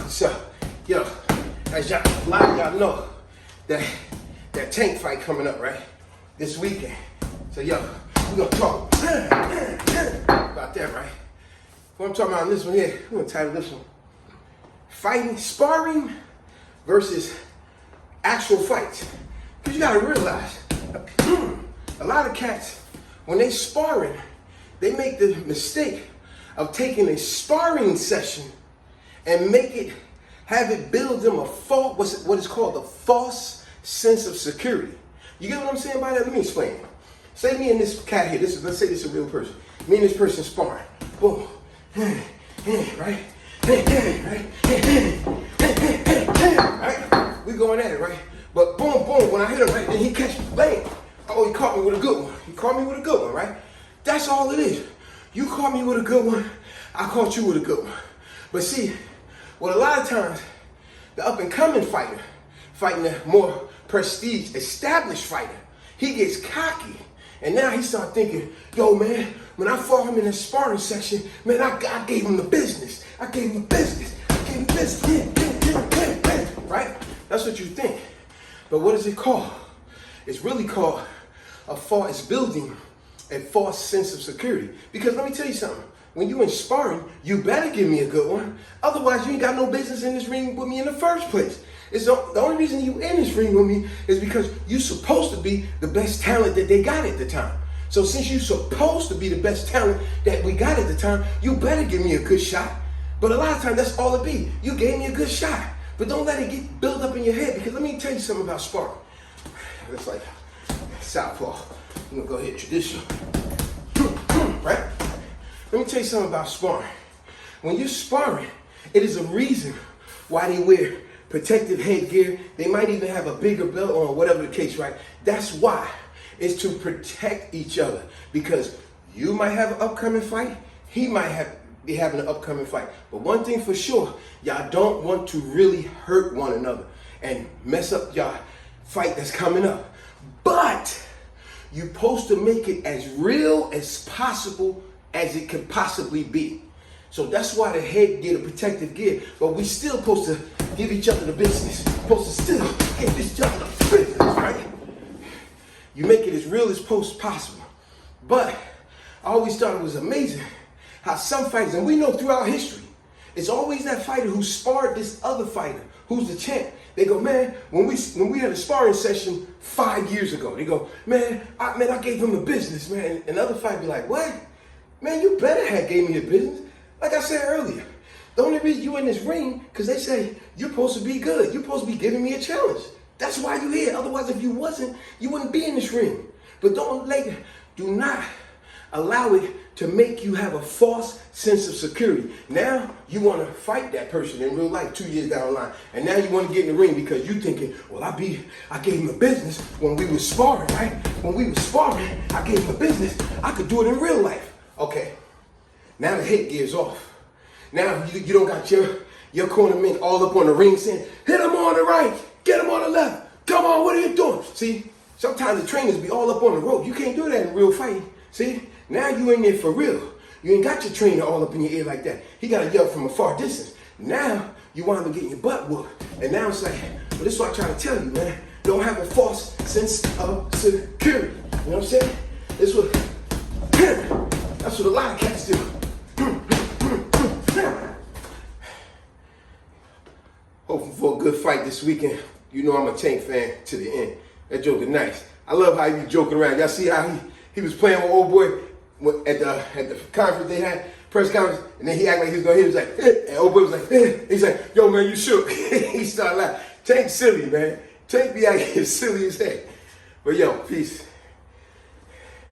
So, yo, as y'all, a lot of y'all know that tank fight coming up, right? This weekend. So, yo, we're gonna talk about that, right? What I'm talking about in this one here, we're gonna title this one, Fighting, Sparring versus Actual Fights. Because you gotta realize, a lot of cats, when they sparring, they make the mistake of taking a sparring session and have it build them what is called a false sense of security. You get what I'm saying by that? Let me explain it. Say me and this cat here, let's say this is a real person. Me and this person sparring. Boom. Right? Right? We going at it, right? But boom, boom, when I hit him, right, then he catch me, bang. Oh, he caught me with a good one. He caught me with a good one, right? That's all it is. You caught me with a good one, I caught you with a good one. But see, well, a lot of times, the up-and-coming fighter, fighting a more prestige, established fighter, he gets cocky. And now he start thinking, yo, man, when I fought him in the sparring section, man, I gave him the business. I gave him the business. I gave him business. Right? That's what you think. But what is it called? It's really called it's building a false sense of security. Because let me tell you something. When you in sparring, you better give me a good one. Otherwise, you ain't got no business in this ring with me in the first place. It's the only reason you in this ring with me is because you supposed to be the best talent that they got at the time. So since you supposed to be the best talent that we got at the time, you better give me a good shot. But a lot of times, that's all it be. You gave me a good shot. But don't let it get built up in your head, because let me tell you something about sparring. It's like southpaw. I'm gonna go ahead traditional. Right? Let me tell you something about sparring. When you're sparring, it is a reason why they wear protective headgear. They might even have a bigger belt on, whatever the case, right? That's why. It's to protect each other. Because you might have an upcoming fight, he might be having an upcoming fight. But one thing for sure, y'all don't want to really hurt one another and mess up y'all fight that's coming up. But you're supposed to make it as real as possible as it can possibly be. So that's why the headgear, the protective gear, but we still supposed to give each other the business. Supposed to still give each other the business, right? You make it as real as possible. But I always thought it was amazing how some fighters, and we know throughout history, it's always that fighter who sparred this other fighter, who's the champ. They go, man, when we had a sparring session 5 years ago, they go, man, I gave him the business, man. And the other fighter be like, what? Man, you better have gave me the business. Like I said earlier, the only reason you in this ring, because they say you're supposed to be good. You're supposed to be giving me a challenge. That's why you're here. Otherwise, if you wasn't, you wouldn't be in this ring. But do not allow it to make you have a false sense of security. Now you want to fight that person in real life 2 years down the line. And now you want to get in the ring because you thinking, well, I gave him the business when we were sparring, right? When we were sparring, I gave him the business. I could do it in real life. Okay. Now the headgear's off. Now you don't got your cornermen all up on the ring saying, hit him on the right, get him on the left. Come on, what are you doing? See, sometimes the trainers be all up on the rope. You can't do that in real fighting. See, now you in there for real. You ain't got your trainer all up in your ear like that. He got to yell from a far distance. Now you wind up getting your butt whooped. And now it's like, well, this is what I try to tell you, man. Don't have a false sense of security. You know what I'm saying? That's what a lot of cats do. Hoping for a good fight this weekend. You know I'm a Tank fan to the end. That joker nice. I love how he be joking around. Y'all see how he was playing with old boy at the conference they had, press conference, and then he acted like he was gonna hit. He was like, eh. And old boy was like, eh. He's like, yo man, you shook. He started laughing. Tank silly, man. Tank be out here silly as heck. But yo, peace.